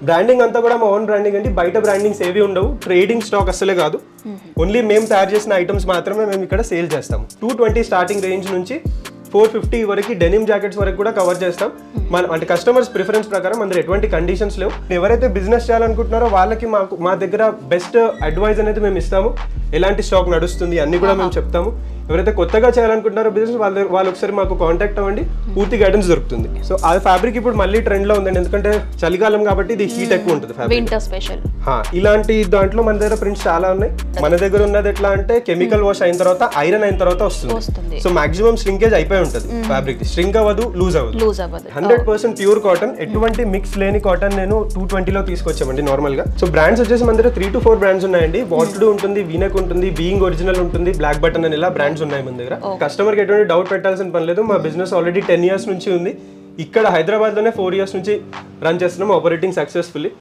Branding అంతా కూడా మా ఓన్ బ్రాండింగ్ అండి. బయట బ్రాండింగ్స్ ఏవి ఉండవు, ట్రేడింగ్ స్టాక్ అసలే కాదు. ఓన్లీ మేము తయారు చేసిన ఐటమ్స్ మాత్రమే మేము ఇక్కడ సేల్ చేస్తాం. 220 స్టార్టింగ్ రేంజ్ నుంచి 450 వరకు డెనిమ్ జాకెట్స్ వరకు కూడా కవర్ చేస్తాం. అంటే కస్టమర్స్ ప్రిఫరెన్స్ ప్రకారం అందులో ఎటువంటి కండిషన్స్ లేవు. ఎవరైతే బిజినెస్ చేయాలనుకుంటున్నారో వాళ్ళకి మా దగ్గర బెస్ట్ అడ్వైస్ అనేది మేము ఇస్తాము. ఎలాంటి స్టాక్ నడుస్తుంది అన్ని కూడా మేము చెప్తాము. ఎవరైతే కొత్తగా చేయాలనుకుంటున్నారో బిజినెస్ వాళ్ళు ఒకసారి మాకు కాంటాక్ట్ అవ్వండి, పూర్తి గైడెన్స్ దొరుకుతుంది. సో ఆ ఫ్యాబ్రిక్ ఇప్పుడు మళ్ళీ ట్రెండ్ లో ఉందండి, ఎందుకంటే చలికాలం కాబట్టి ఇది హీట్ ఎక్కువ ఉంటుంది ఫ్యాబ్రిక్. ఇలాంటి దాంట్లో మన దగ్గర ప్రింట్స్ చాలా ఉన్నాయి. మన దగ్గర ఉన్నది ఎట్లా అంటే కెమికల్ వాష్ అయిన తర్వాత, ఐరన్ అయిన తర్వాత వస్తుంది. సో మాక్సిమం శ్రింకేజ్ అయిపోయి ఉంటుంది ఫ్యాబ్రిక్, శ్రింక్ అవ్వదు, లూజ్ అవ్వదు. 100% ప్యూర్ కాటన్, ఎటువంటి మిక్స్ లేని కాటన్ నేను 220 లో తీసుకొచ్చామండి నార్మల్ గా. సో బ్రాండ్స్ వచ్చేసి మన దగ్గర 3 to 4 బ్రాండ్స్ ఉన్నాయండి. వాటర్డ్ ఉంటుంది, వీనక్ ఉంటుంది, బీయింగ్ ఒరిజినల్ ఉంటుంది, బ్లాక్ బటన్ అని ఇలా బ్రాండ్స్ ఉన్నాయి మన దగ్గర. కస్టమర్ కి ఎటువంటి డౌట్ పెట్టాల్సిన పని లేదు. మా బిజినెస్ ఆల్రెడీ 10 years నుంచి ఉంది. ఇక్కడ హైదరాబాద్ లోనే 4 years నుంచి రన్ చేస్తున్నాం, operating successfully.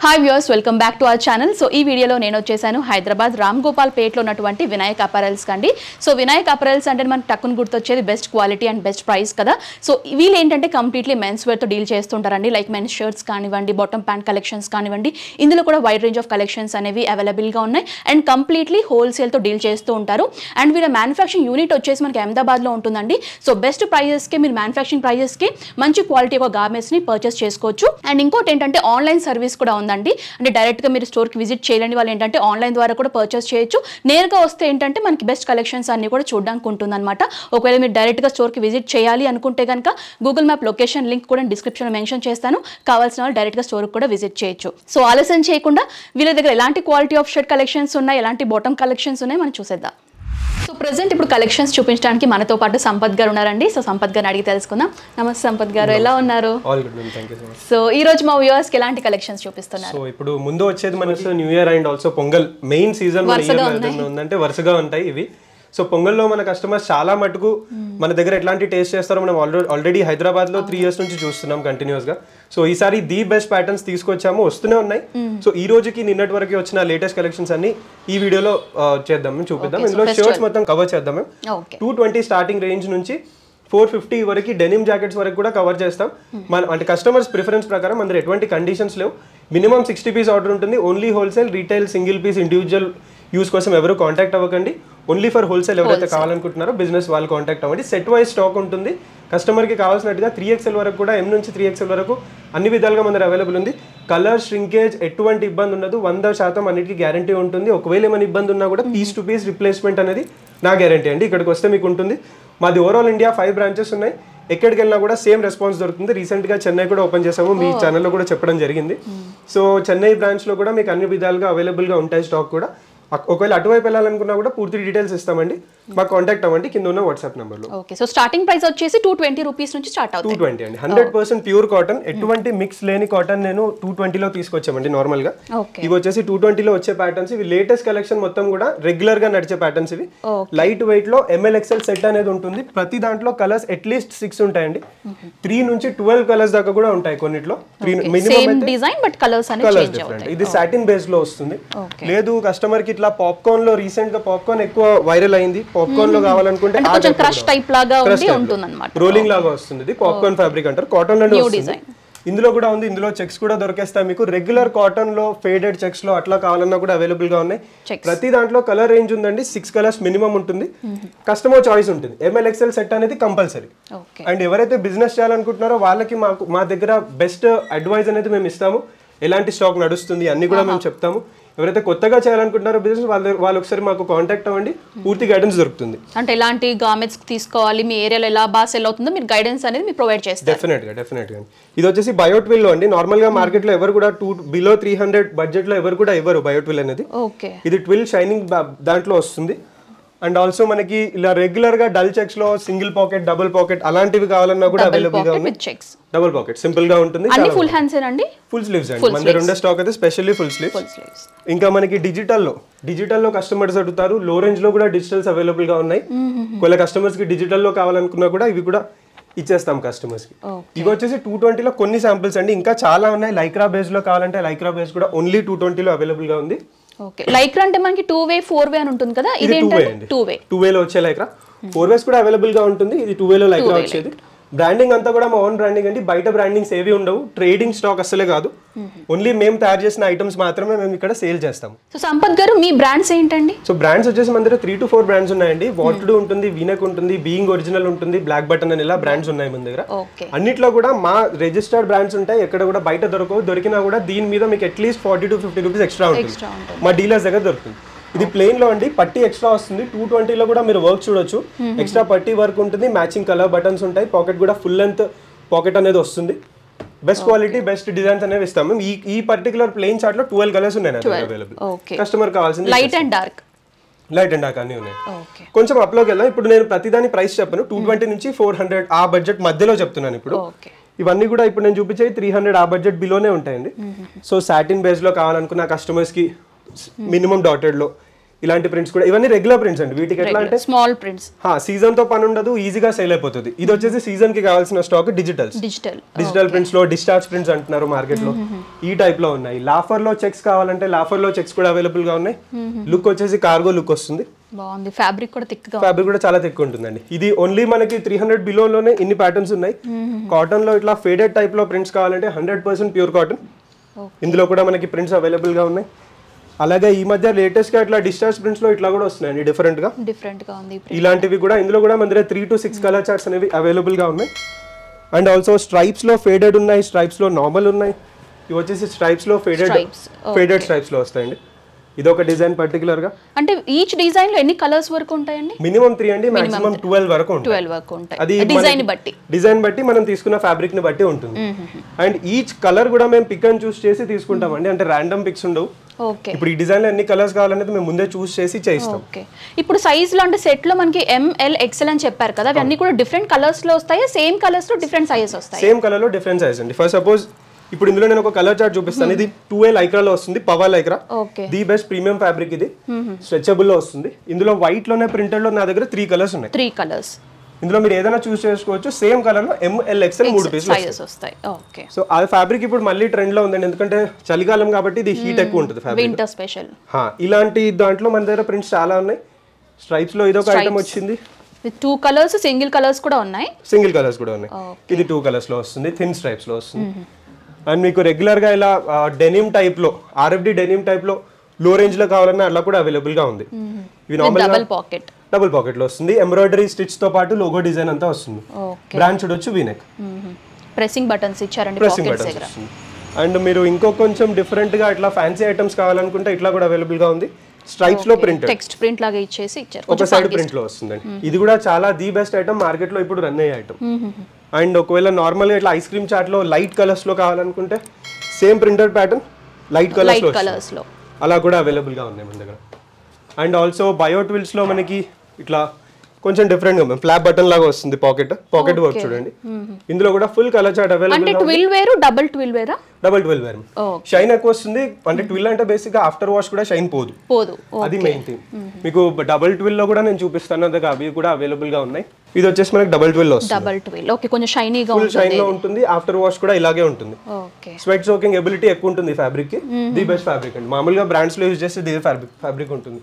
Hi viewers, welcome back to our channel. So ఈ వీడియోలో నేను వచ్చేసాను హైదరాబాద్ రామ్ గోపాల్ పేట్లో ఉన్నటువంటి వినాయక్ అపరల్స్ కండి. సో వినాయక్ అపరల్స్ అంటే మనకు టక్కున గుర్తొచ్చేది best quality and best price కదా. సో వీళ్ళు ఏంటంటే కంప్లీట్లీ మెన్స్ వేర్తో డీల్ చేస్తుంటారండి. లైక్ మెన్స్ షర్ట్స్ కానివ్వండి, బాటమ్ ప్యాంట్ కలెక్షన్స్ కానివ్వండి, ఇందులో కూడా వైడ్ రేంజ్ ఆఫ్ కలెక్షన్స్ అనేవి అవైలబుల్గా ఉన్నాయి. అండ్ కంప్లీట్లీ హోల్సేల్తో డీల్ చేస్తూ ఉంటారు. అండ్ వీళ్ళ మ్యానుఫ్యాక్చరింగ్ యూనిట్ వచ్చేసి మనకి అహ్మదాబాద్లో ఉంటుందండి. సో బెస్ట్ ప్రైజెస్కి మీరు మ్యానుఫ్యాక్చరింగ్ ప్రైజెస్కి మంచి క్వాలిటీ ఒక గార్మెంట్స్ని పర్చేస్ చేసుకోవచ్చు. అండ్ ఇంకోటి ఏంటంటే ఆన్లైన్ సర్వీస్ కూడా ఉంది. అంటే డైరెక్ట్గా మీరు స్టోర్కి విజిట్ చేయాలని వాళ్ళు ఏంటంటే ఆన్లైన్ ద్వారా కూడా పర్చేస్ చేయొచ్చు. నేరుగా వస్తే ఏంటంటే మనకి బెస్ట్ కలెక్షన్స్ అన్ని కూడా చూడడానికి ఉంటుంది అనమాట. ఒకవేళ మీరు డైరెక్ట్గా స్టోర్కి విజిట్ చేయాలి అనుకుంటే కనుక గూగుల్ మ్యాప్ లొకేషన్ లింక్ కూడా డిస్క్రిప్షన్లో మెన్షన్ చేస్తాను. కావాల్సిన వాళ్ళు డైరెక్ట్గా స్టోర్కి కూడా విజిట్ చేయొచ్చు. సో ఆలస్యం చేయకుండా వీళ్ళ దగ్గర ఎలాంటి క్వాలిటీ ఆఫ్ షర్ట్ కలెక్షన్స్ ఉన్నాయి, ఎలాంటి బాటమ్ కలెక్షన్స్ ఉన్నాయి మనం చూసేద్దాం. సో ప్రెసెంట్ ఇప్పుడు కలెక్షన్స్ చూపించడానికి మనతో పాటు సంపత్ గారు ఉన్నారండి. సో సంపత్ గారిని అడిగి తెలుసుకుందాం. నమస్తే సంపత్ గారు, ఎలా ఉన్నారు? సో ఈ రోజు మా వ్యూవర్స్ కి ఎలాంటి కలెక్షన్స్ చూపిస్తున్నారు? సో ఇప్పుడు ముందు వచ్చేది మనకు new year and also pongal main season ఉందంటే వరుసగా ఉంటాయి ఇవి. సో పొంగల్లో మన కస్టమర్స్ చాలా మటుకు మన దగ్గర ఎట్లాంటి టేస్ట్ చేస్తారో మనం ఆల్రెడీ హైదరాబాద్ లో 3 years నుంచి చూస్తున్నాం కంటిన్యూస్ గా. సో ఈసారి ది బెస్ట్ ప్యాటర్న్స్ తీసుకొచ్చాము, వస్తూనే ఉన్నాయి. సో ఈ రోజుకి నిన్నటి వరకు వచ్చిన లేటెస్ట్ కలెక్షన్స్ అన్ని ఈ వీడియోలో చేద్దాం, చూపిద్దాం. ఇందులో షర్ట్స్ మొత్తం కవర్ చేద్దాం. 220 స్టార్టింగ్ రేంజ్ నుంచి 450 వరకు డెనిమ్ జాకెట్స్ వరకు కూడా కవర్ చేస్తాం. అంటే కస్టమర్స్ ప్రిఫరెన్స్ ప్రకారం అందులో ఎటువంటి కండిషన్స్ లేవు. మినిమం 60 పీస్ ఆర్డర్ ఉంటుంది. Only wholesale, retail, single piece, individual use కోసం ఎవరు కాంటాక్ట్ అవ్వకండి. ఓన్లీ ఫర్ హోల్సేల్ ఎవరైతే కావాలనుకుంటున్నారో బిజినెస్ వాళ్ళు కాంటాక్ట్ అవ్వండి. సెట్ వైజ్ స్టాక్ ఉంటుంది. కస్టమర్కి కావాల్సినట్టుగా 3XL వరకు కూడా, M నుంచి 3XL వరకు అన్ని విధాలుగా మన దగ్గర అవైలబుల్ ఉంది. కలర్, ష్రింకేజ్ ఎటువంటి ఇబ్బంది ఉండదు. 100% అన్నిటికీ గ్యారంటీ ఉంటుంది. ఒకవేళ ఏమైనా ఇబ్బంది ఉన్నా కూడా పీస్ టు పీస్ రిప్లేస్మెంట్ అనేది నా గ్యారంటీ అండి. ఇక్కడికి వస్తే మీకు ఉంటుంది. మాది ఓవరాల్ ఇండియా 5 branches ఉన్నాయి. ఎక్కడికి వెళ్ళినా కూడా సేమ్ రెస్పాన్స్ దొరుకుతుంది. రీసెంట్గా చెన్నై కూడా ఓపెన్ చేసాము, మీ ఛానల్లో కూడా చెప్పడం జరిగింది. సో చెన్నై బ్రాంచ్లో కూడా మీకు అన్ని విధాలుగా అవైలబుల్గా ఉంటాయి స్టాక్ కూడా. ఒకవేళ అటువైపు వెళ్ళాలనుకున్నా కూడా పూర్తి డీటెయిల్స్ ఇస్తామండి. మాకు కాంటాక్ట్ అవ్వండి కింద ఉన్న వాట్సాప్ నెంబర్లో. ఓకే. సో స్టార్టింగ్ ప్రైస్ వచ్చేసి 220 రూపీస్ నుంచి స్టార్ట్ అవుతుంది. 220 అండి. 100% ప్యూర్ కాటన్, ఎటువంటి మిక్స్ లేని కాటన్ నేను 220 లో తీసుకొచ్చామండి నార్మల్ గా. ఇవి వచ్చేసి 220 లో వచ్చే ప్యాటర్న్స్. ఇవి లేటెస్ట్ కలెక్షన్ మొత్తం కూడా రెగ్యులర్ గా నడిచే ప్యాటర్న్స్. ఇవి లైట్ వెయిట్ లో ML/XL సెట్ అనేది ఉంటుంది. ప్రతి దాంట్లో కలర్స్ అట్లీస్ట్ 6 ఉంటాయండి. 3 నుంచి 12 కలర్స్ దాకా కూడా ఉంటాయి కొన్నిట్లో. ఇది సాటిన్ బేస్ లో వస్తుంది. లేదు కస్టమర్ కి ఇట్లా పాప్కార్న్ లో, రీసెంట్ గా పాప్కార్న్ ఎక్కువ వైరల్ అయింది, పాప్కార్న్ లో కావాలనుకుంటే రోలింగ్ లాగా వస్తుంది. ఇది పాప్కార్న్ ఫ్యాబ్రిక్ అంటారు. కాటన్ లోనే వస్తుంది. ఇందులో కూడా ఉంది. ఇందులో చెక్స్ కూడా దొరికేస్తాయి మీకు. రెగ్యులర్ కాటన్ లో, ఫేడెడ్ చెక్స్ లో అట్లా కావాలన్నా కూడా అవైలబుల్ గా ఉన్నాయి. ప్రతి దాంట్లో కలర్ రేంజ్ ఉందండి. 6 కలర్స్ మినిమం ఉంటుంది. కస్టమర్ చాయిస్ ఉంటుంది. ML/XL సెట్ అనేది కంపల్సరీ. అండ్ ఎవరైతే బిజినెస్ చేయాలనుకుంటున్నారో వాళ్ళకి మా దగ్గర బెస్ట్ అడ్వైస్ అనేది మేము ఇస్తాము. ఎలాంటి స్టాక్ నడుస్తుంది అన్ని కూడా మేము చెప్తాము. ఎవరైతే కొత్తగా చేయాలనుకుంటున్నారో బిజినెస్ వాళ్ళు ఒకసారి మాకు కాంటాక్ట్ అవ్వండి, పూర్తి గైడెన్స్ దొరుకుతుంది. అంటే ఎలాంటి గార్మెంట్స్ తీసుకోవాలి, మీ ఏరియాలో ఎలా బాగా సెల్ అవుతుందో మీరు గైడెన్స్ అనేది మీరు ప్రొవైడ్ చేస్తారు. డెఫినెట్ గా. ఇది వచ్చేసి బయోట్విల్ లో అండి. నార్మల్ గా మార్కెట్ లో ఎవరు కూడా బిలో 300 బడ్జెట్ లో ఎవరు కూడా ఇవ్వరు బయోట్విల్ అనేది. ఇది ట్విల్ షైనింగ్ దాంట్లో వస్తుంది. అండ్ ఆల్సో మనకి ఇలా రెగ్యులర్ గా డల్ చెక్స్ లో సింగిల్ పాకెట్, డబుల్ పాకెట్ అలాంటివి కావాలన్నా కూడా అవైలబుల్ గా ఉంది. డబుల్ పాకెట్ సింపుల్ గా ఉంటుంది. ఫుల్ హ్యాండ్స్ అండి, ఫుల్ స్లీవ్స్ అండి. మన దగ్గర ఉండే స్టాక్ అయితే స్పెషల్లీ ఫుల్ స్లీవ్స్. ఇంకా మనకి డిజిటల్ లో కస్టమర్స్ అడుగుతారు. లో రేంజ్ లో కూడా డిజిటల్స్ అవైలబుల్ గా ఉన్నాయి. కొన్ని కస్టమర్స్ కి డిజిటల్ లో కావాలనుకున్నా కూడా ఇవి కూడా ఇచ్చేస్తాం కస్టమర్స్ కి. ఇవి వచ్చేసి 220 లో కొన్ని శాంపిల్స్ అండి. ఇంకా చాలా ఉన్నాయి. లైక్రా బేస్ లో కావాలంటే లైక్రా బేస్ కూడా ఓన్లీ 220 లో అవైలబుల్ గా ఉంది. ఓకే లైక్రా అంటే మనకి 2-way 4-way అని ఉంటుంది కదా ఇది ఏంటంటే 2-way 2-way లో వచ్చే లైక్రా 4-ways కూడా అవైలబుల్ గా ఉంటుంది ఇది 2-way లో లైక్రా వచ్చేది బ్రాండింగ్ అంతా కూడా మా ఓన్ బ్రాండింగ్ అండి బయట బ్రాండింగ్స్ ఏవి ఉండవు ట్రేడింగ్ స్టాక్ అసలే కాదు ఓన్లీ మేము తయారు చేసిన ఐటమ్స్ మాత్రమే మేము ఇక్కడ సేల్ చేస్తాం సో సంపత్ గారు మీ బ్రాండ్స్ ఏంటండి సో బ్రాండ్స్ వచ్చేసి మన దగ్గర 3 to 4 బ్రాండ్స్ ఉన్నాయండి వాట్ టు డూ ఉంటుంది వీనెక్ ఉంటుంది బీయింగ్ ఒరిజినల్ ఉంటుంది బ్లాక్ బటన్ అని ఇలా బ్రాండ్స్ ఉన్నాయి మన దగ్గర అన్నిట్లో కూడా మా రిజిస్టర్డ్ బ్రాండ్స్ ఉంటాయి ఎక్కడ కూడా బయట దొరికినా కూడా దీని మీద మీకు అట్లీస్ట్ 40 to 50 రూపీస్ ఎక్స్ట్రా ఉంటుంది మా డీలర్స్ దగ్గర దొరుకుతుంది ఇది ప్లెయిన్ లో అండి పట్టి ఎక్స్ట్రా వస్తుంది 220 లో కూడా మీరు వర్క్ చూడొచ్చు ఎక్స్ట్రా పట్టి వర్క్ ఉంటుంది మ్యాచింగ్ కలర్ బటన్స్ ఉంటాయి పాకెట్ కూడా ఫుల్ లెంత్ పాకెట్ అనేది వస్తుంది బెస్ట్ క్వాలిటీ బెస్ట్ డిజైన్స్ అనేవి ఇస్తాము ఈ పర్టికులర్ ప్లెయిన్ చార్ట్ లో 12 కలర్స్ ఉన్నాయి అవైలబుల్ కస్టమర్ కావాల్సింది లైట్ అండ్ డార్క్ అన్ని ఉన్నాయి కొంచెం అప్లోకి వెళ్దాం ఇప్పుడు నేను ప్రతిదాని ప్రైస్ చెప్పను 220 నుంచి 400 ఆ బడ్జెట్ మధ్యలో చెప్తున్నాను ఇప్పుడు ఇవన్నీ కూడా ఇప్పుడు నేను చూపించే 300 ఆ బడ్జెట్ బిలోనే ఉంటాయండి సో సాటిన్ బేస్ లో కావాలనుకున్న కస్టమర్స్ కి మినిమం డాటెడ్ లో ఇలాంటి ప్రింట్స్ కూడా ఇవన్నీ రెగ్యులర్ ప్రింట్స్ అండి వీటికి ఎట్లా అంటే స్మాల్ ప్రింట్స్ సీజన్ తో పని ఉండదు ఈజీగా సేల్ అయిపోతుంది ఇది వచ్చేసి సీజన్ కి కావాల్సిన స్టాక్ డిజిటల్ ప్రింట్స్ లో డిశ్చార్జ్ ప్రింట్స్ అంటున్నారు మార్కెట్ లో ఈ టైప్ లో ఉన్నాయి లాఫర్ లో చెక్స్ కావాలంటే లాఫర్ లో చెక్స్ కూడా అవైలబుల్ గా ఉన్నాయి లుక్ వచ్చేసి కార్గో లుక్ వస్తుంది బాగుంది ఫ్యాబ్రిక్ కూడా థిక్ గా ఫ్యాబ్రిక్ కూడా చాలా థిక్ ఉంటుందండి ఇది ఓన్లీ మనకి 300 బిలో లోనే ఇన్ని ప్యాటర్న్స్ ఉన్నాయి కాటన్ లో ఇట్లా ఫేడెడ్ టైప్ లో ప్రింట్స్ కావాలంటే 100% ప్యూర్ కాటన్ ఇందులో కూడా మనకి ప్రింట్స్ అవైలబుల్ గా ఉన్నాయి అలాగే ఈ మధ్య లేటెస్ట్ గా ఇట్లా డిశ్చార్జ్ ప్రింట్స్ లో ఇట్లా కూడా వస్తున్నాయండి డిఫరెంట్ గా ఉంది ఇలాంటివి కూడా ఇందులో కూడా మన దగ్గర 3 to 6 కలర్ చార్ట్స్ అనేవి అవైలబుల్ గా ఉన్నాయి అండ్ ఆల్సో స్ట్రైప్స్ లో ఫేడెడ్ ఉన్నాయి స్ట్రైప్స్ లో నార్మల్ ఉన్నాయి ఇవి వచ్చేసి స్ట్రైప్స్ లో ఫేడెడ్ స్ట్రైప్స్ లో వస్తాయండి ఇది ఒక డిజైన్ పర్టికులర్ గా అంటే ఈచ్ డిజైన్ లో ఎన్ని కలర్స్ వరకు ఉంటాయండి మినిమం 3 అండి మాక్సిమం 12 వరకు ఉంటాయి అది డిజైన్ బట్టి మనం తీసుకున్న ఫ్యాబ్రిక్ ని బట్టి ఉంటుంది అండ్ ఈచ్ కలర్ కూడా మేము పిక్ అండ్ చూస్ చేసి తీసుకుంటామండి అంటే ర్యాండమ్ పిక్స్ ఉండవు ఇప్పుడు ఈ డిజైన్ లో ఎన్ని కలర్స్ కావాలనేది మేము ముందే చూస్ చేసి చేయిస్తాం ఇప్పుడు సైజ్ లో అంటే సెట్ లో మనకి ML XL అని చెప్పారు కదా అన్ని కూడా డిఫరెంట్ కలర్స్ లో వస్తాయి సేమ్ కలర్స్ లో డిఫరెంట్ సైజెస్ వస్తాయి సేమ్ కలర్ లో డిఫరెంట్ సైజ్ అండి ఫర్ సపోజ్ ఇప్పుడు ఇందులో నేను ఒక కలర్ చార్ట్ చూపిస్తాను ఇది 2A లైక్రా లో వస్తుంది power Lycra the best premium fabric ఇది స్ట్రెచబుల్ లో వస్తుంది ఇందులో వైట్ లోనే ప్రింటెడ్ లో నా దగ్గర 3 కలర్స్ ఉన్నాయి 3 కలర్స్ ఇందులో మీరు ఏదైనా చూస్ చేసుకోవచ్చు సేమ్ కలర్ లో ML XL 3 పీసెస్ వస్తాయి ఓకే సో ఆ ఫ్యాబ్రిక్ ఇప్పుడు మళ్ళీ ట్రెండ్ లో ఉందండి ఎందుకంటే చలికాలం కాబట్టి ఇది హీట్ ఎక్కువ ఉంటుంది ఫ్యాబ్రిక్ వింటర్ స్పెషల్ ఇలాంటి దాంట్లో మన దగ్గర ప్రింట్స్ చాలా ఉన్నాయి స్ట్రైప్స్ లో ఇదొక ఐటమ్ వచ్చింది విత్ 2 కలర్స్ సింగిల్ కలర్స్ కూడా ఉన్నాయి ఇది 2 కలర్స్ లో వస్తుంది థిన్ స్ట్రైప్స్ లో వస్తుంది అండ్ మీకు రెగ్యులర్ గా ఇలా డెనిమ్ టైప్ లో RFD డెనిమ్ టైప్ లో లో రేంజ్ లో కావాలన్నా అలా కూడా అవైలబుల్ గా ఉంది ఇవి నార్మల్ డబుల్ పాకెట్ లో వస్తుంది ఎంబ్రాయిడరీ స్టిచ్ తో పాటు లోగో డిజైన్ అంతా వస్తుంది బ్రాండ్ చూడొచ్చు వీనెక్ ప్రెసింగ్ బటన్స్ ఇచ్చారండి పాకెట్స్ దగ్గర అండ్ మీరు ఇంకో కొంచెం డిఫరెంట్ గా ఇట్లా ఫ్యాన్సీ ఐటమ్స్ కావాలనుకుంటే ఇట్లా కూడా అవైలబుల్ గా ఉంది స్ట్రైప్స్ లో ప్రింట్ టెక్స్ట్ ప్రింట్ లాగా ఇచ్చేసి ఇచ్చారు ఒక సైడ్ ప్రింట్ లో వస్తుందండి ఇది కూడా చాలా ది బెస్ట్ ఐటమ్ మార్కెట్ లో ఇప్పుడు రన్ అయ్యే ఐటమ్ అండ్ ఒకవేళ నార్మల్ గా ఇట్లా ఐస్ క్రీమ్ చాట్ లో లైట్ కలర్స్ లో కావాలనుకుంటే same printed pattern light colours లో అలా కూడా అవైలబుల్ గా ఉన్నాయి మన దగ్గర అండ్ ఆల్సో బయో ట్విల్స్ లో మనకి ఇట్లా కొంచెం డిఫరెంట్ గా ఫ్లాప్ బటన్ లాగా వస్తుంది పాకెట్ వర్క్ చూడండి ఇందులో కూడా ఫుల్ కలర్ చార్ట్ అవైలబుల్ అంటే 12 వేరు డబుల్ 12 వేరా డబుల్ 12 వేర్ షైన్ ఎక్కువ వస్తుంది అంటే 12 అంటే బేసిక్ గా ఆఫ్టర్ వాష్ కూడా షైన్ పోదు అది మెయిన్ థింగ్ మీకు డబుల్ 12 లో కూడా నేను చూపిస్తాను అదే అవి కూడా అవైలబుల్ గా ఉన్నాయి ఇది వచ్చేసి మనకి డబుల్ 12 లో వస్తుంది డబుల్ 12 ఓకే కొంచెం షైనీగా ఉంటుంది షైన్ లో ఉంటుంది ఆఫ్టర్ వాష్ కూడా ఇలాగే ఉంటుంది ఓకే స్వెట్ సోకింగ్ ఎబిలిటీ ఎక్కువ ఉంటుంది ఫ్యాబ్రిక్ కి ది బెస్ట్ ఫ్యాబ్రిక్ అండి మామూలుగా బ్రాండ్స్ లో యూస్ చేస్తే ది ఫ్యాబ్రిక్ ఉంటుంది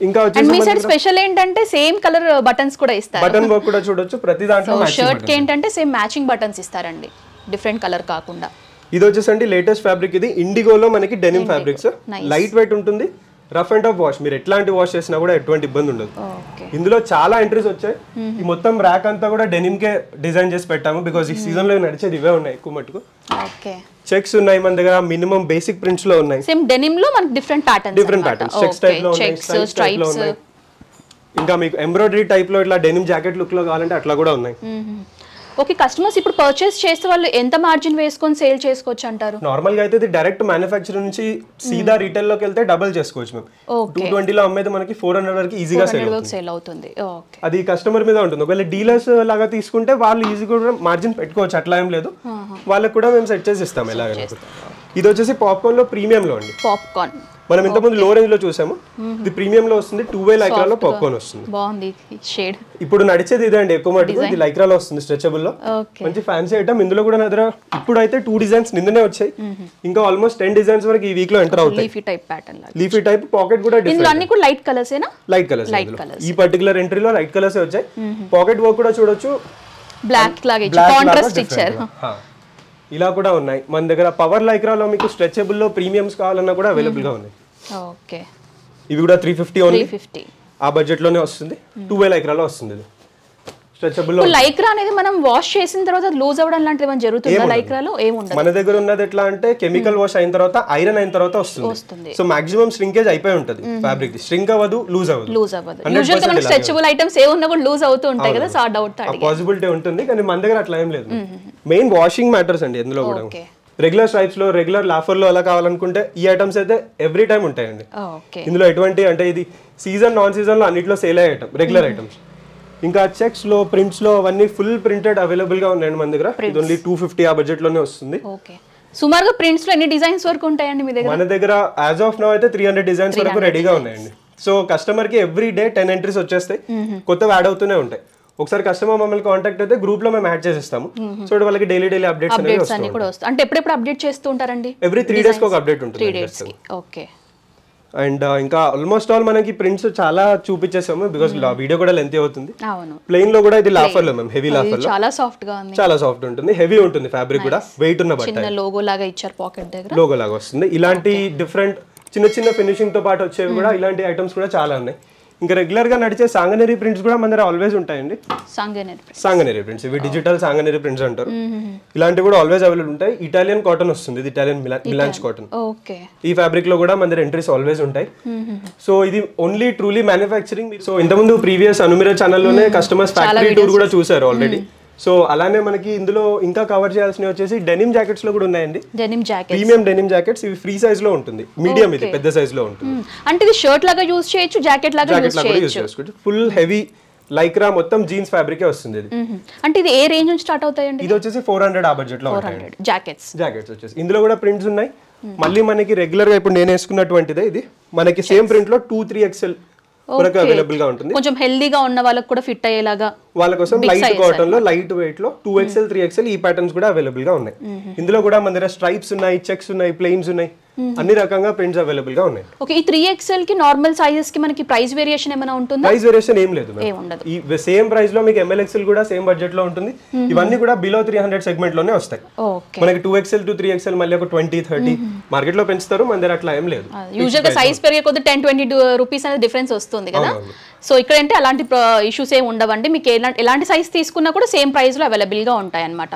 ఇంకా వచ్చేసి మీ సైడ్ స్పెషల్ ఏంటంటే సేమ్ కలర్ బటన్స్ కూడా ఇస్తారు బటన్ వర్క్ కూడా చూడొచ్చు ప్రతి దాంట్లో షర్ట్ కి ఏంటంటే సేమ్ మ్యాచింగ్ బటన్స్ ఇస్తారండి డిఫరెంట్ కలర్ కాకుండా ఇది వచ్చేసండి లేటెస్ట్ ఫ్యాబ్రిక్ ఇది ఇండిగోలో మనకి డెనిమ్ ఫ్యాబ్రిక్స్ లైట్ వెయిట్ ఉంటుంది రఫ్ అండ్ టఫ్ వాష్ మీరు ఎట్లాంటి వాష్ చేసినా కూడా ఎటువంటి ఇబ్బంది ఉండదు ఇందులో చాలా ఎంట్రీస్ వచ్చాయి ఈ మొత్తం ర్యాక్ అంతా కూడా డెనిమ్ కే డిజైన్ చేసి పెట్టాము బికాజ్ ఈ సీజన్ లో నడిచేది ఇవే ఉన్నాయి ఎక్కువ మటుకు చెక్స్ ఉన్నాయి మన దగ్గర మినిమం బేసిక్ ప్రింట్స్ లో ఉన్నాయి సేమ్ డెనిమ్ లో మనకి డిఫరెంట్ ప్యాటర్న్స్ చెక్స్ టైప్ లో ఉన్నాయి స్ట్రైప్స్ లో ఉన్నాయి ఇంకా మీకు ఎంబ్రాయిడరీ టైప్ లో ఇట్లా డెనిమ్ జాకెట్ లుక్ లో కావాలంటే అట్లా కూడా ఉన్నాయి ఓకే కస్టమర్స్ ఇప్పుడు పర్చేస్ చేస్తే వాళ్ళు ఎంత మార్జిన్ వేసుకొని సేల్ చేసుకోవచ్చు అంటారు నార్మల్ గా అయితే ఇది డైరెక్ట్ మ్యానుఫ్యాక్చరర్ నుంచి సీదా రీటైల్ లోకి వెళ్తే డబుల్ చేసుకోవచ్చు మేము 220 లో అమ్మేది మనకి 400 వరకు ఈజీగా సేల్ అవుతుంది అది కస్టమర్ మీద ఉంటుంది ఒకవేళ డీలర్స్ లాగా తీసుకుంటే వాళ్ళు ఈజీగా కూడా మార్జిన్ పెట్టుకోవచ్చు అట్లా ఏం లేదు వాళ్ళకి కూడా మేము సెట్ చేసి ఇస్తాం ఎలాగైనా ఇది వచ్చేసి పాప్కార్న్ లో ప్రీమియం లో అండి మనం ఇంతకుముందు లో రేంజ్ లో చూసాము, ఇది ప్రీమియం లో వస్తుంది, 2 లైక్రాలో పాప్కార్న్ వస్తుంది. బాగుంది షేడ్. ఇప్పుడు నడిచేది ఇదే అండి ఎక్కువ మటుకు, ఇది లైక్రాలో వస్తుంది స్ట్రెచబుల్ లో, మంచి ఫ్యాన్సీ ఐటమ్. ఇందులో కూడా నా దగ్గర ఇప్పుడు అయితే 2 డిజైన్స్ నిన్ననే వచ్చాయి, ఇంకా ఆల్మోస్ట్ 10 డిజైన్స్ వరకు ఈ వీక్ లో ఎంటర్ అవుతాయి. లీఫీ టైప్ ప్యాటర్న్ లాగా, లీఫీ టైప్ పాకెట్ కూడా ఇందులో అన్ని కూడా లైట్ కలర్స్ ఏనా? Light colours. ఈ పర్టికులర్ ఎంట్రీలో లైట్ కలర్స్ వచ్చాయి. పాకెట్ వర్క్ కూడా చూడొచ్చు, బ్లాక్ లాగా కాంట్రాస్ట్ ఇచ్చారు. ఇలా కూడా ఉన్నాయి మన దగ్గర. పవర్ లైక్రాలో మీకు స్ట్రెచబుల్ లో ప్రీమియమ్స్ కావాలన్నా కూడా అవైలబుల్ గా ఉన్నాయి. ఓకే, ఇవి కూడా 350 ఓన్లీ, 350 ఆ బడ్జెట్ లోనే వస్తుంది. 2 లైక్రాలో వస్తుంది ఇది స్ట్రెచబుల్ లో. లైక్రా అనేది మనం వాష్ చేసిన తర్వాత లూజ్ అవ్వడం లాంటిది ఏమైనా జరుగుతుందా? లైక్రాలో ఏముండదు. మన దగ్గర ఉన్నది ఎట్లా అంటే కెమికల్ వాష్ అయిన తర్వాత, ఐరన్ అయిన తర్వాత వస్తుంది. సో మాక్సిమం శ్రింకేజ్ అయిపోయి ఉంటుంది ఫ్యాబ్రిక్, శ్రింక్ అవ్వదు, లూజ్ అవ్వదు. యూజువల్ గా మనకి స్ట్రెచబుల్ ఐటమ్స్ ఏ ఉన్నా కూడా లూజ్ అవుతూ ఉంటాయి కదా, సో ఆ డౌట్ పాసిబిలిటీ ఉంటుంది, కానీ మన దగ్గర అట్లా ఏం లేదు. మెయిన్ వాషింగ్ మ్యాటర్స్ అండి ఇందులో కూడా. రెగ్యులర్ స్ట్రైప్స్ లో, రెగ్యులర్ లాఫర్ లో అలా కావాలనుకుంటే ఈ ఐటమ్స్ అయితే ఎవ్రీ టైం ఉంటాయండి. ఇందులో ఎటువంటి అంటే ఇది సీజన్ నాన్ సీజన్ లో అన్నిట్లో సేల్ అయ్యే ఐటమ్, రెగ్యులర్ ఐటమ్స్. ఇంకా చెక్స్ లో, ప్రింట్స్ లో అవన్నీ ఫుల్ ప్రింటెడ్ అవైలబుల్ గా ఉన్నాయండి మన దగ్గర. ఇది ఓన్లీ 250 ఆ బడ్జెట్ లోనే వస్తుంది. సుమారుగా ప్రింట్స్ లో ఎన్ని డిజైన్స్ వరకు ఉంటాయండి మీ దగ్గర? మన దగ్గర యాజ్ ఆఫ్ నౌ అయితే 300 డిజైన్స్ వరకు రెడీగా ఉన్నాయండి. సో కస్టమర్ కి ఎవ్రీ డే 10 ఎంట్రీస్ వచ్చేస్తాయి, కొత్తవి యాడ్ అవుతూనే ఉంటాయి. ఒకసారి కస్టమర్ మమ్మల్ని కాంటాక్ట్ అయితే గ్రూప్ లో మేము యాడ్ చేసేస్తాము. సో వాళ్ళకి డైలీ అప్డేట్స్ అన్ని కూడా వస్తాయి. అంటే ఎప్పుడెప్పుడు అప్డేట్ చేస్తూ ఉంటారండి? ఎవ్రీ 3 డేస్ కి ఒక అప్డేట్ ఉంటుంది. 3 డేస్ కి. ఓకే. అండ్ ఇంకా ఆల్మోస్ట్ ఆల్ మనకి ప్రింట్స్ చాలా చూపించేసాము, బికాస్ వీడియో కూడా లెంత్ అవుతుంది. అవును. ప్లెయిన్ లో కూడా ఇది లాఫర్ లో, మేము హెవీ లాఫర్ లో, చాలా సాఫ్ట్ గా ఉంది, చాలా సాఫ్ట్ ఉంటుంది, హెవీ ఉంటుంది ఫ్యాబ్రిక్ కూడా, వెయిట్ ఉన్న బట్ట. చిన్న లోగో లాగా ఇచ్చారు పాకెట్ దగ్గర, లోగో లాగా వస్తుంది. ఇలాంటి డిఫరెంట్ చిన్న ఫినిషింగ్ తో పాటు వచ్చేవి కూడా ఇలాంటి ఐటమ్స్ కూడా చాలా ఉన్నాయి. ఇంకా రెగ్యులర్ గా నడిచే సాంగనేరి ప్రింట్స్ కూడా మన దగ్గర ఆల్వేస్ ఉంటాయండి. సాంగనేరి ప్రింట్స్, ఇవి డిజిటల్ సాంగనేరి ప్రింట్స్ అంటారు. ఇలాంటివి కూడా ఆల్వేస్ అవైలబుల్ ఉంటాయి. ఇటాలియన్ కాటన్ వస్తుంది, ఇది ఇటాలియన్ మిలాన్స్ కాటన్. ఈ ఫ్యాబ్రిక్ లో కూడా మన దగ్గర ఎంట్రీస్ ఆల్వేస్ ఉంటాయి. సో ఇది ఓన్లీ ట్రూలీ మ్యానుఫ్యాక్చరింగ్. సో ఇంతకుముందు ప్రీవియస్ అనుమిరా ఛానల్లోనే కస్టమర్స్ ఫ్యాక్టరీ టూర్ కూడా చూసారు ఆల్రెడీ. సో అలానే మనకి ఇందులో ఇంకా కవర్ చేయాల్సినవి వచ్చేసి డెనిమ్ జాకెట్స్ లో కూడా ఉన్నాయండి. ప్రీమియం డెనిమ్ జాకెట్స్, ఇవి ఫ్రీ సైజ్ లో ఉంటుంది, మీడియం ఇది పెద్ద సైజ్ లో ఉంటుంది. అంటే ఇది షర్ట్ లాగా యూస్ చేయొచ్చు, జాకెట్ లాగా యూస్ చేయొచ్చు. ఫుల్ హెవీ లైక్రా మొత్తం జీన్స్ ఫ్యాబ్రిక్ వస్తుంది ఇది. అంటే ఇది ఏ రేంజ్ నుంచి స్టార్ట్ అవుతాయండి? ఇది వచ్చేసి 400 ఆ బడ్జెట్ లో ఉంటాయి జాకెట్స్ వచ్చేసి. ఇందులో కూడా ప్రింట్స్ ఉన్నాయి. మళ్ళీ మనకి రెగ్యులర్ గా ఇప్పుడు నేను వేసుకున్నటువంటిదే ఇది, మనకి సేమ్ ప్రింట్ లో 2-3XL వరకు అవైలబుల్ గా ఉంటుంది. కొంచెం హెల్దీగా ఉన్న వాళ్ళకి కూడా ఫిట్ అయ్యేలాగా వాళ్ళ కోసం లైట్ కాటన్ లో, లైట్ వెయిట్ లో 2XL 3XL ఈ ప్యాటర్న్స్ కూడా అవైలబుల్ గా ఉన్నాయి. ఇందులో కూడా మన దగ్గర స్ట్రైప్స్ ఉన్నాయి, చెక్స్ ఉన్నాయి, ప్లెయిన్స్ ఉన్నాయి, అన్ని రకంగా ప్రింట్స్ అవైలబుల్ గా ఉన్నాయి. ఓకే. ఈ 3XL కి నార్మల్ సైజెస్ కి మనకి ప్రైస్ వేరియేషన్ ఏమైనా ఉంటుందా? ప్రైస్ వేరియేషన్ ఏం లేదు, ఈ సేమ్ ప్రైస్ లో మీకు MLXL కూడా సేమ్ బడ్జెట్ లో ఉంటుంది. ఇవన్నీ కూడా బిలో 300 సెగ్మెంట్ లోనే వస్తాయి. మనకి 2XL to 3XL మళ్ళీ ఒక 20-30 మార్కెట్ లో పెంచుతారు, మన దగ్గర అట్లా ఏం లేదు. యూజువల్ గా సైజ్ పెరిగే కొద్ది 10-20 రూపీస్ అనేది డిఫరెన్స్ వస్తుంది కదా. సో ఇక్కడ అంటే అలాంటి ఇష్యూస్ ఏమి ఉండవండి, మీకు ఎలాంటి సైజ్ తీసుకున్నా కూడా సేమ్ ప్రైస్ లో అవైలబుల్ గా ఉంటాయి అన్నమాట.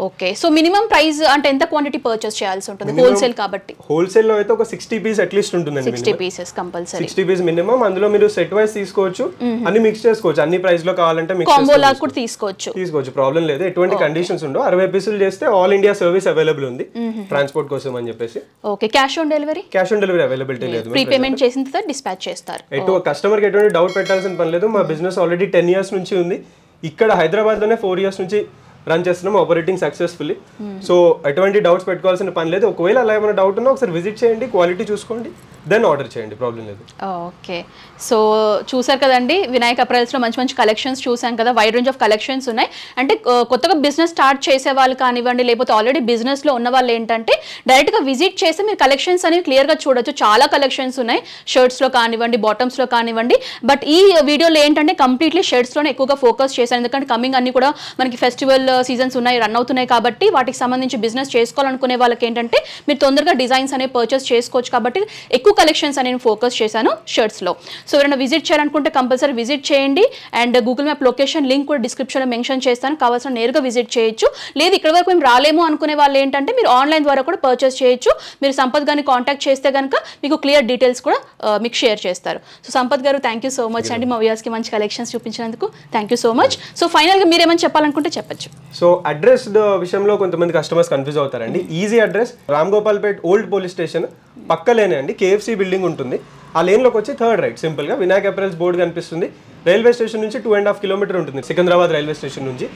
ఓకే. సో మినిమం ప్రైస్ అంటే ఎంత క్వాంటిటీ పర్చేస్ చేయాల్సి ఉంటుంది? హోల్సేల్ కాబట్టి హోల్సేల్ లో అయితే ఒక 60 పీస్ అట్లీస్ట్ ఉంటుందండి. 60 పీసెస్ కంపల్సరీ, 60 పీస్ మినిమం. అందులో మీరు సెట్ వైస్ తీసుకోవచ్చు, అన్ని మిక్స్ చేసుకోవచ్చు, అన్ని ప్రైస్ లో కావాలంటే మిక్స్ కాంబో లాగా కూడా తీసుకోవచ్చు, ప్రాబ్లం లేదు. ఎటువంటి కండిషన్స్ ఉండవు. 60 పీసులు చేస్తే ఆల్ ఇండియా సర్వీస్ అవైలబుల్ ఉంది ట్రాన్స్పోర్ట్ కోసం అని చెప్పేసి. Okay. Cash on delivery availability లేదు, ప్రీ పేమెంట్ చేసిన తర్వాత డిస్పాచ్ చేస్తారు. కస్టమర్ కి ఎటువంటి డౌట్ పెట్టాల్సిన పని లేదు. మా బిజినెస్ ఆల్రెడీ 10 ఇయర్స్ నుంచి ఉంది. ఇక్కడ హైదరాబాద్ లోనే 4 ఇయర్స్ నుంచి రన్ చేస్తున్నాం, ఆపరేటింగ్ సక్సెస్ఫుల్లీ. సో ఎటువంటి డౌట్స్ పెట్టుకోవాల్సిన పని లేదు. ఒకవేళ అలా ఏమైనా డౌట్ ఉన్నా ఒకసారి విజిట్ చేయండి, క్వాలిటీ చూసుకోండి, దెన్ ఆర్డర్ చేయండి, ప్రాబ్లం లేదు. ఓకే. సో చూసారు కదండి, వినాయక్ అప్రైల్స్లో మంచి మంచి కలెక్షన్స్ చూసాం కదా, వైడ్ రేంజ్ ఆఫ్ కలెక్షన్స్ ఉన్నాయి. అంటే కొత్తగా బిజినెస్ స్టార్ట్ చేసే వాళ్ళు కానివ్వండి, లేకపోతే ఆల్రెడీ బిజినెస్లో ఉన్న వాళ్ళు ఏంటంటే డైరెక్ట్గా విజిట్ చేసి మీరు కలెక్షన్స్ అనేవి క్లియర్గా చూడొచ్చు. చాలా కలెక్షన్స్ ఉన్నాయి, షర్ట్స్లో కానివ్వండి, బాటమ్స్లో కానివ్వండి. బట్ ఈ వీడియోలో ఏంటంటే కంప్లీట్లీ షర్ట్స్లోనే ఎక్కువగా ఫోకస్ చేశాను, ఎందుకంటే కమింగ్ అన్ని కూడా మనకి ఫెస్టివల్ సీజన్స్ ఉన్నాయి, రన్ అవుతున్నాయి కాబట్టి వాటికి సంబంధించి బిజినెస్ చేసుకోవాలనుకునే వాళ్ళకి ఏంటంటే మీరు తొందరగా డిజైన్స్ అనేవి పర్చేస్ చేసుకోవచ్చు. కాబట్టి ఎక్కువ కలెక్షన్స్ అనేవి ఫోకస్ చేశాను షర్ట్స్లో. సో ఎవరైనా విజిట్ చేయాలనుకుంటే కంపల్సరీ విజిట్ చేయండి. And Google map location link కూడా డిస్క్రిప్షన్లో మెన్షన్ చేస్తాను, కావాల్సిన నేరుగా విజిట్ చేయొచ్చు. లేదు ఇక్కడ వరకు మేము రాలేము అనుకునే వాళ్ళు ఏంటంటే మీరు ఆన్లైన్ ద్వారా కూడా పర్చేస్ చేయొచ్చు. మీరు సంపత్ గారిని కాంటాక్ట్ చేస్తే కనుక మీకు క్లియర్ డీటెయిల్స్ కూడా మీకు షేర్ చేస్తారు. సో సంపత్ గారు, థ్యాంక్ యూ సో మచ్ అండి, మా వ్యూయర్స్కి మంచి కలెక్షన్స్ చూపించినందుకు thank you so much. So ఫైనల్గా మీరు ఏమైనా చెప్పాలనుకుంటే చెప్పచ్చు. సో అడ్రస్ విషయంలో కొంతమంది కస్టమర్స్ కన్ఫ్యూజ్ అవుతారండి. Easy address Ramgopalpet old police station పక్కలేనే అండి, KFC బిల్డింగ్ ఉంటుంది. ఆ లేన్లోకి వచ్చి థర్డ్ రైట్ సింపుల్గా వినాయక్ అప్రైల్స్ బోర్డు కనిపిస్తుంది. రైల్వే స్టేషన్ నుంచి 2.5 కిలోమీటర్ ఉంటుంది, సికింద్రాబాద్ రైల్వే స్టేషన్ నుంచి.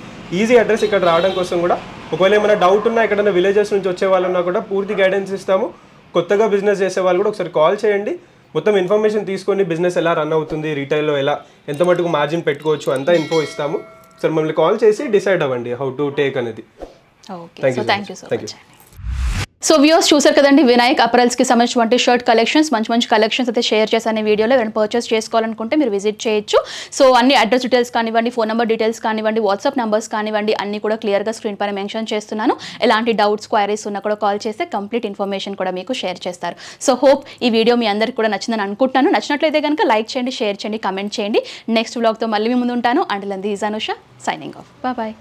Easy address. ఇక్కడ రావడం కోసం కూడా ఒకవేళ ఏమైనా డౌట్ ఉన్నా, ఎక్కడైనా విలేజెస్ నుంచి వచ్చే వాళ్ళన్నా కూడా పూర్తి గైడెన్స్ ఇస్తాము. కొత్తగా బిజినెస్ చేసే వాళ్ళు కూడా ఒకసారి కాల్ చేయండి, మొత్తం ఇన్ఫర్మేషన్ తీసుకొని బిజినెస్ ఎలా రన్ అవుతుంది, రీటైల్లో ఎలా ఎంత మటుకు మార్జిన్ పెట్టుకోవచ్చు అంతా ఇన్ఫో ఇస్తాము. ఒకసారి మమ్మల్ని కాల్ చేసి డిసైడ్ అవ్వండి హౌ టు టేక్ అనేది. Thank you so much. So viewers చూసారు కదండి, వినాయక్ అపరల్స్కి సంబంధించినటువంటి షర్ట్ కలెక్షన్స్, మంచి మంచి కలెక్షన్స్ అయితే షేర్ చేశాను ఈ వీడియోలో. ఏమైనా పర్చేస్ చేసుకోవాలనుకుంటే మీరు విజిట్ చేయొచ్చు. సో అన్ని అడ్రస్ డీటెయిల్స్ కానివ్వండి, ఫోన్ నెంబర్ డీటెయిల్స్ కానివ్వండి, వాట్సాప్ నెంబర్స్ కానివ్వండి, అన్ని కూడా క్లియర్గా స్క్రీన్ పైన మెన్షన్ చేస్తున్నాను. ఎలాంటి డౌట్స్, క్వైరీస్ ఉన్నా కూడా కాల్ చేస్తే కంప్లీట్ ఇన్ఫర్మేషన్ కూడా మీకు షేర్ చేస్తారు. సో హోప్ ఈ వీడియో మీ అందరికీ కూడా నచ్చిందని అనుకుంటున్నాను. నచ్చినట్లయితే కనుక లైక్ చేయండి, షేర్ చేయండి, కమెంట్ చేయండి. నెక్స్ట్ వ్లాగ్తో మళ్ళీ మీ ముందు ఉంటాను. Until then this is Anusha signing off. Bye.